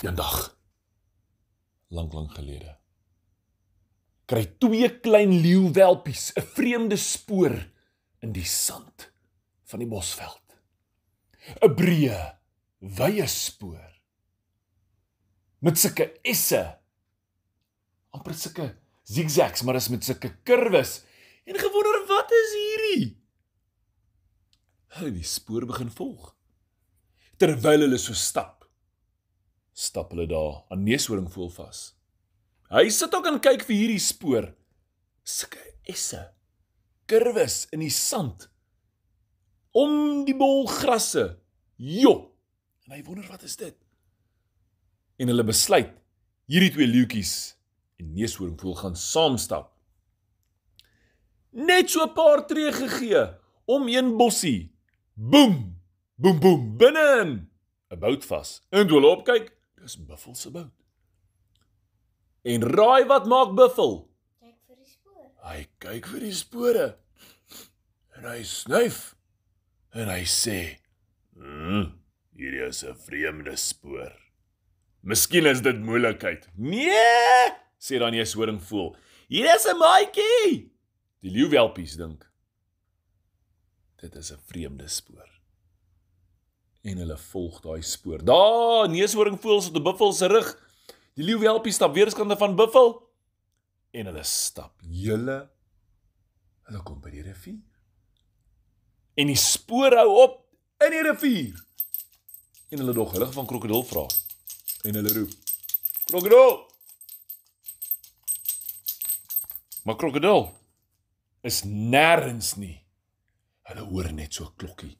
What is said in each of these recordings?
Eendag, lang gelede, kry 2 klein leeuwelpies 'n vreemde spoor in die sand van die bosveld. 'n breë, wye spoor, met sulke esse, amper sulke zigzags, maar is met sulke kurwes, en gewonder, wat is hierdie? Hulle die spoor begin volg. Terwyl hulle so stap hulle daar aan neushoringvoël vas. Hy sit ook en kyk vir hierdie spoor. Sulke esse, kurwes in die sand, om die bolgrasse. Jo! En hy wonder, wat is dit? En hulle besluit, hierdie 2 leeuetjies en neushoringvoël gaan saamstap. Net so 'n paar tree gegee, om een bossie. Boem, boem, boem, binne-in 'n bout vas. En toe hulle opkyk, dis Buffel se bout. En raai wat maak Buffel? Kyk vir die spoor. Hy kyk vir die spore. En hy snuif. En hy sê, hierdie is 'n vreemde spoor. Miskien is dit moeilikheid. Nee, sê dan neushoringvoël. Hier is 'n maatjie. Die leeuwelpies dink, dit is 'n vreemde spoor. En hulle volg daai spoor. Daar, neushoringvoël op die Buffel se rug. Die leeuwelpies stap weerskante van Buffel. En hulle stap hulle kom by die rivier. En die spoor hou op in die rivier. En hulle dog hulle van krokodil vra. En hulle roep, krokodil! Maar krokodil is nêrens nie. Hulle hoor net so 'n klokkie.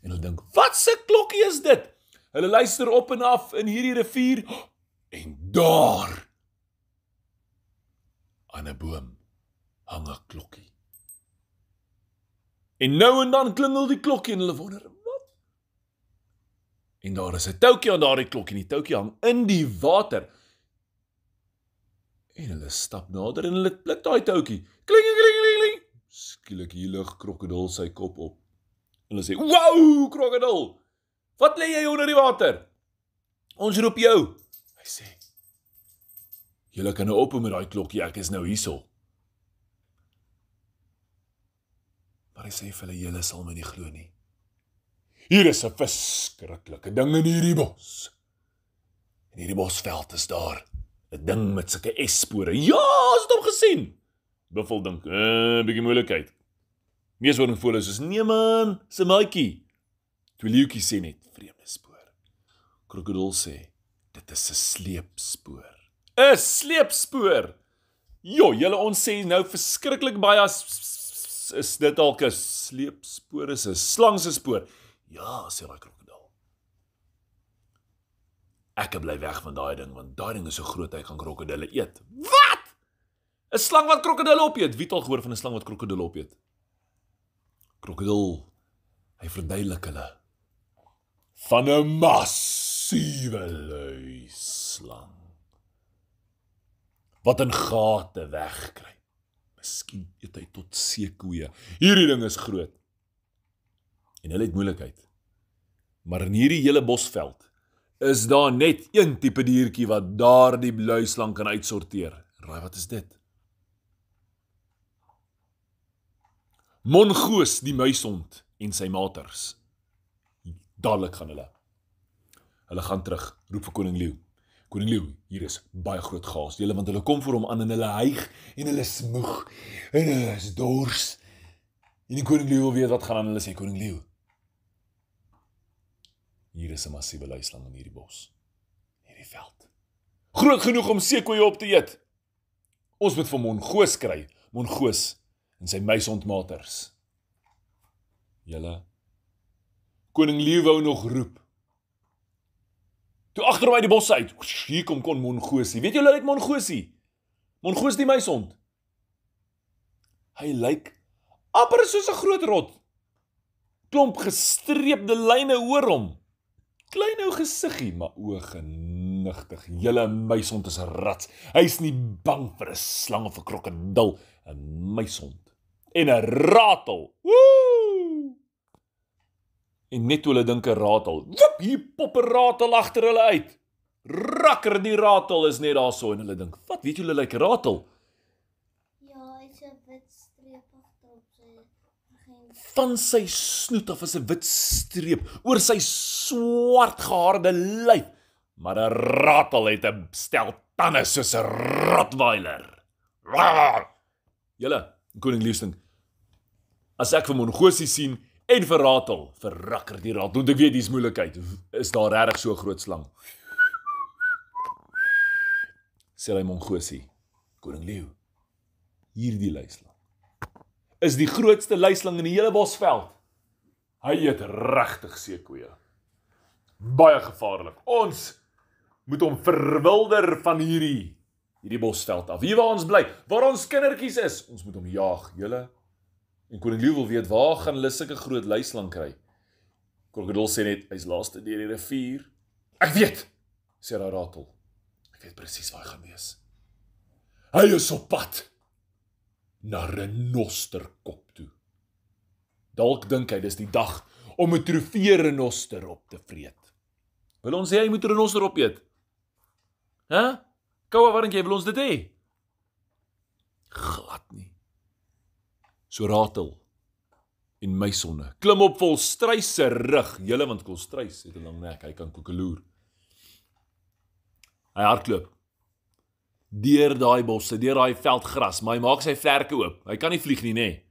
En hulle dink, wat se klokkie is dit? Hulle luister op en af in hierdie rivier. En daar, aan 'n boom, hang 'n klokkie. En nou en dan klingel die klokkie en hulle wonder, wat? En daar is 'n touwtjie aan daardie klokkie en die touwtjie hang in die water. En hulle stap nader en hulle pluk daai touwtjie. Kling, kling, kling, kling. Skielik hier lig krokodil sy kop op. En hulle sê, "Wow, krokodil! Wat lê jy onder die water? Ons roep jou." Hy sê, "Julle kan nou ophou met daai klokkie, ek is nou hierso." Maar hy sê vir hulle, "Julle sal my nie glo nie. Hier is 'n verskriklike ding in hierdie bos. In hierdie bosveld is daar 'n ding met sulke S-spore. Ja, as het hom gesien." Buffel dink, bietjie moeilikheid. Neushoringvoël is soos, "Nee man, dis 'n maatjie." 2 leeuetjies sê net, "Vreemde spoor." Krokodil sê, "Dit is 'n sleepspoor." 'n Sleepspoor. Jo, julle ons sê nou verskriklik baie, is dit dalk 'n sleepspoor, is 'n slang se spoor. Ja, sê daai krokodil. Ek bly weg van daai ding, want daai ding is so groot, hy kan krokodille eet. Wat? 'n Slang wat krokodille opeet? Wie het al gehoor van 'n slang wat krokodille opeet? Krokodil, hy verduidelik hulle van 'n massiewe luislang wat in gate wegkruip. Miskien eet hy tot seekoeie. Hierdie ding is groot. En hulle het moeilikheid. Maar in hierdie hele bosveld is daar net een tipe diertjie wat daardie luislang kan uitsorteer. Raai, wat is dit? Mongoos, die muishond en sy maters. Dadelik gaan hulle. Hulle gaan terug, roep vir koning leeu. Koning leeu, hier is baie groot gaas, want hulle kom vir hom aan en hulle hyg en hulle is moeg en hulle is dors. En die koning leeu wil weet wat gaan aan, hulle sê, koning leeu, hier is 'n massiewe luislang in hierdie bos, in hierdie veld. Groot genoeg om seekoeie op te eet. Ons moet vir Mongoos kry, Mongoos en sy muishondmaters. Julle, koning leeu wou nog roep. Toe agter hom uit die bos uit, hier kom Mongoosie. Weet julle uit Mongoosie? Mongoos die muishond. Hy lyk amper soos 'n groot rot. Klomp gestreepte lyne oor hom. Klein ou gesiggie, maar o genigtig. Julle muishond is 'n rats. Hy's nie bang vir 'n slang of 'n krokodil. 'n Muishond. En 'n ratel. Woe! En net toe hulle dink 'n ratel, woep, hier pop 'n ratel agter hulle uit. Rakker die ratel is net daar so en hulle dink, wat weet julle lyk 'n ratel? Ja, hy het 'n wit streep agterop sy agent. Van sy snoet af is 'n wit streep oor sy swart gehaarde lyf, maar 'n ratel het 'n stel tande soos 'n Rottweiler. Julle, koning Liefsting, as ek vir Mongosie sien en vir ratel, vir rakker die ratel, want ek weet dis moeilikheid, is daar regtig so 'n groot slang. Sê hy Mongosie, koning leeu, hierdie luislang is die grootste luislang in die hele Bosveld. Hy eet regtig seekoeie. Baie gevaarlik. Ons moet hom verwilder van hierdie Bosveld af. Hier waar ons bly, waar ons kindertjies is, ons moet hom jaag, julle. En koning leeu wil weet, waar gaan hulle sulke groot luislang kry? Krokodil sê net, hy's laaste deur die rivier. Ek weet, sê daai ratel. Ek weet presies waar hy gaan wees. Hy is op pad na renosterkop toe. Dalk dink hy dis die dag om 'n trofee renoster op te vreet. Wil ons sê hy moet renoster opeet? Hæ? Koue, wat dink jy, wil ons dit hê? Glad nie. So ratel en muisonne klim op Volstruis se rug, julle, want Volstruis het 'n lang nek, hy kan koekeloer. Hy hardloop deur daai bosse, deur daai veldgras, maar hy maak sy vlerke oop. Hy kan nie vlieg nie, nê?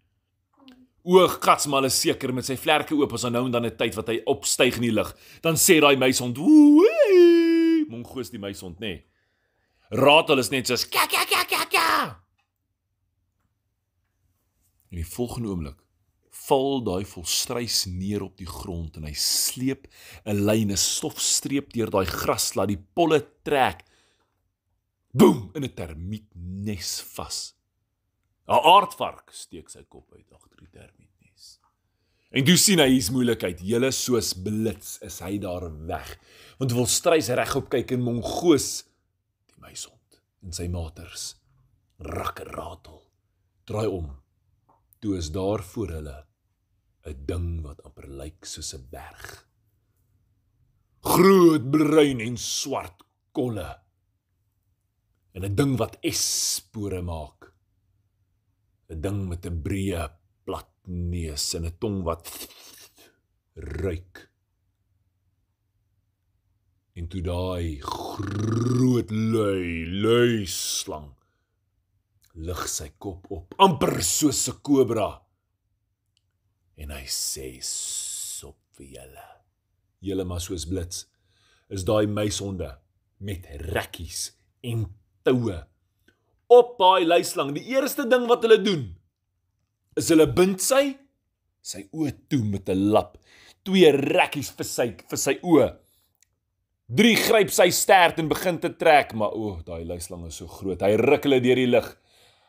Gats is seker met sy vlerke oop, as hy nou en dan 'n tyd wat hy opstyg in die lug. Dan sê daai muishond, woe, Mongoos die muishond, nê? Ratel is net soos ka. En die volgende oomblik val daai Volstruis neer op die grond en hy sleep 'n lyn, 'n stofstreep deur daai gras, laat die polle trek. Boem, in 'n termietnes vas. 'n Aardvark steek sy kop uit agter die termietnes. En toe sien hy hier's moeilikheid, julle, soos blits is hy daar weg. Want Volstruis regop kyk en Mongoos, die muishond en sy maters, rakker ratel, draai om. Toe is daar voor hulle 'n ding wat amper lyk soos 'n berg. Groot, bruin en swart kolle. En 'n ding wat S-spore maak. 'n ding met 'n breë, plat neus en 'n tong wat ruik. En toe daai groot luislang lig sy kop op, amper soos 'n kobra. En hy sê, sop vir julle. Julle maar soos blits, is daai muishonde met rekkies en toue op daai luislang. Die eerste ding wat hulle doen, is hulle bind sy oë toe met 'n lap. 2 rekkies vir sy oë. 3 gryp sy stert en begin te trek, maar daai luislang is so groot. Hy ruk hulle deur die lug.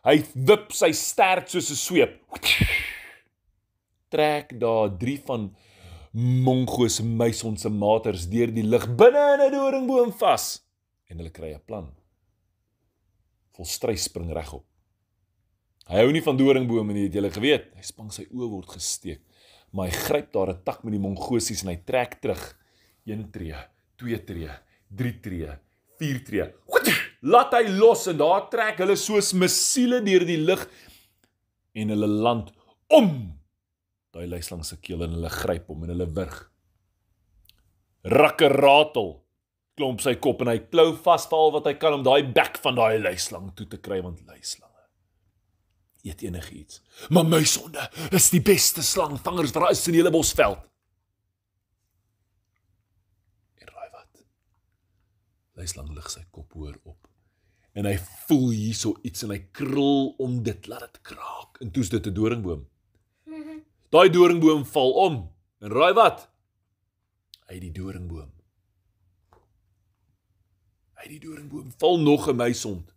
Hy wip sy stert soos 'n sweep. Trek daar 3 van Mongoos se muishond se maters deur die lug binne in 'n doringboom vas. En hulle kry 'n plan. Volstruis spring regop. Hy hou nie van doringbome nie, het julle geweet. Hy spang, sy oë word gesteek. Maar hy gryp daar 'n tak met die Mongosies en hy trek terug. 1 tree, 2 tree, 3 tree, 4 tree. Laat hy los en daar trek hulle soos missiele deur die lug en hulle land om daai luislang se keel en hulle gryp hom en hulle wurg. Rakker ratel klomp sy kop en hy klou vas vir al wat hy kan om daai bek van daai luislang toe te kry, want luislange eet enigiets. Maar muishonde is die beste slangvangers wat daar is in die hele Bosveld. En raai wat? Luislang lig sy kop hoër op. En hy voel hierso iets en hy krul om dit, laat dit kraak. En toe's dit 'n doringboom. Daai doringboom val om. En raai wat? Uit die doringboom val nog 'n muishond.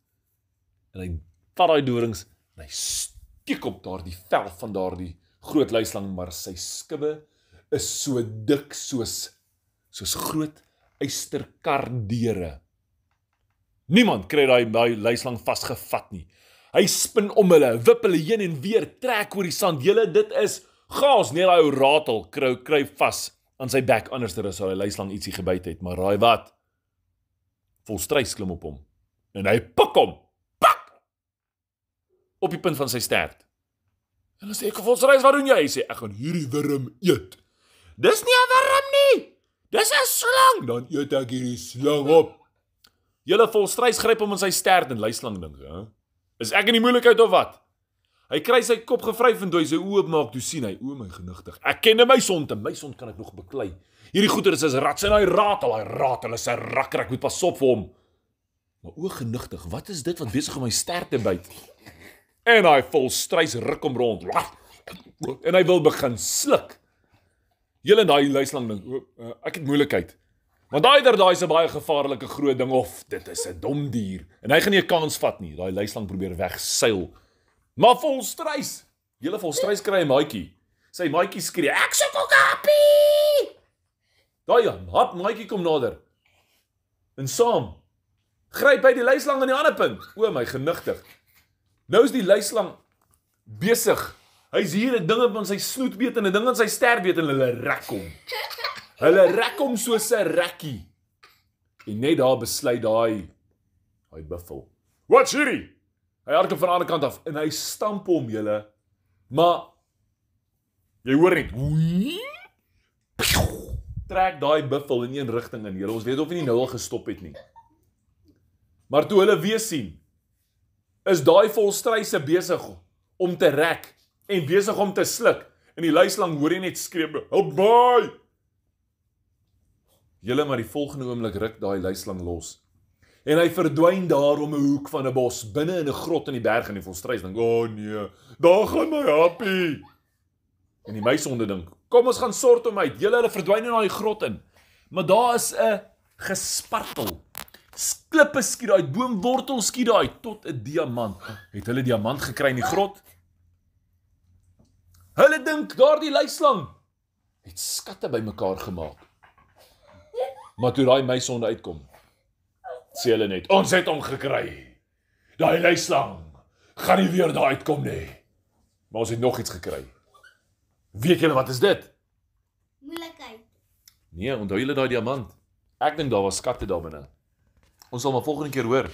En hy vat daai dorings en hy steek op daardie vel van daardie groot luislang, maar sy skubbe is so dik soos groot ysterkardeure. Niemand kry daai luislang vasgevat nie. Hy spin om hulle, wip hulle heen en weer, trek oor die sand. Julle, dit is gaas, nee, daai ou ratel kry vas aan sy bek, anderster as hy luislang ietsie gebyt het, maar raai wat? Volstruis klim op hom. En hy pik hom. Pak! Op die punt van sy stert. En dan sê ek, Volstruis, wat doen jy? Hy sê, ek gaan hierdie wurm eet. Dis nie 'n wurm nie. Dis 'n slang. Dan eet ek hierdie slang op. Julle Volstruis gryp hom in sy stert en luislang dink, hè? Is ek in die moeilikheid of wat? Hy kry sy kop gevryf en toe hy sy oë oopmaak, toe sien hy, o my genigtig. Ek ken my son kan ek nog beklei. Hierdie goeie is rats en hy ratel is 'n rakker, ek moet pas op vir hom. Maar o genigtig, wat is dit wat besig om my stert te byt? En hy Volstruis ruk hom rond. En hy wil begin sluk. Julle daai luislang dink, ek het moeilikheid. Want daai is 'n baie gevaarlike groot ding of dit is 'n dom dier en hy gaan nie 'n kans vat nie. Daai luislang probeer wegseil. Maar Volstruis, julle Volstruis kry 'n maatjie. Sy maatjie skree, "Ek soek ook 'n happie!" Daai maatjie kom nader. En saam gryp hy die luislang aan die ander punt. O my genigtig. Nou is die luislang besig. Hy's hier 'n ding op aan sy snoetbeet en 'n ding aan sy sterbeet en hulle rek hom. Hulle rek hom soos 'n rekkie. En net daar besluit daai buffel. Wat's hierdie? Hy hardloop van die ander kant af en hy stamp hom julle. Maar jy hoor net. Trek daai buffel in een rigting in. Julle ons weet of hy nie nou al gestop het nie. Maar toe hulle weer sien, is daai Volstruise besig om te rek en besig om te sluk. En die luislang hoor jy net skree, "Help my!" Julle maar die volgende oomblik ruk daai luislang los. En hy verdwyn daar om 'n hoek van 'n bos, binne in 'n grot in die berg en die Volstruis dink, "O nee, daar gaan my happie." En die meisonde dink, "Kom ons gaan sort hom uit." Julle hulle verdwyn in daai grot in. Maar daar is 'n gespartel. Klippe skiet daai, boomwortels skiet daai tot 'n diamant. Het hulle diamant gekry in die grot? Hulle dink daardie luislang het skatte bymekaar gemaak. Maar toe daai meisonde uitkom, sê hulle net, "Ons het hom gekry. Daai luislang gaan nie weer daar uitkom nie." Maar ons het nog iets gekry. Weet julle wat is dit? Moeilikheid. Nee, onthou julle daai diamant? Ek dink daar was skatte daar binne. Ons sal maar volgende keer hoor.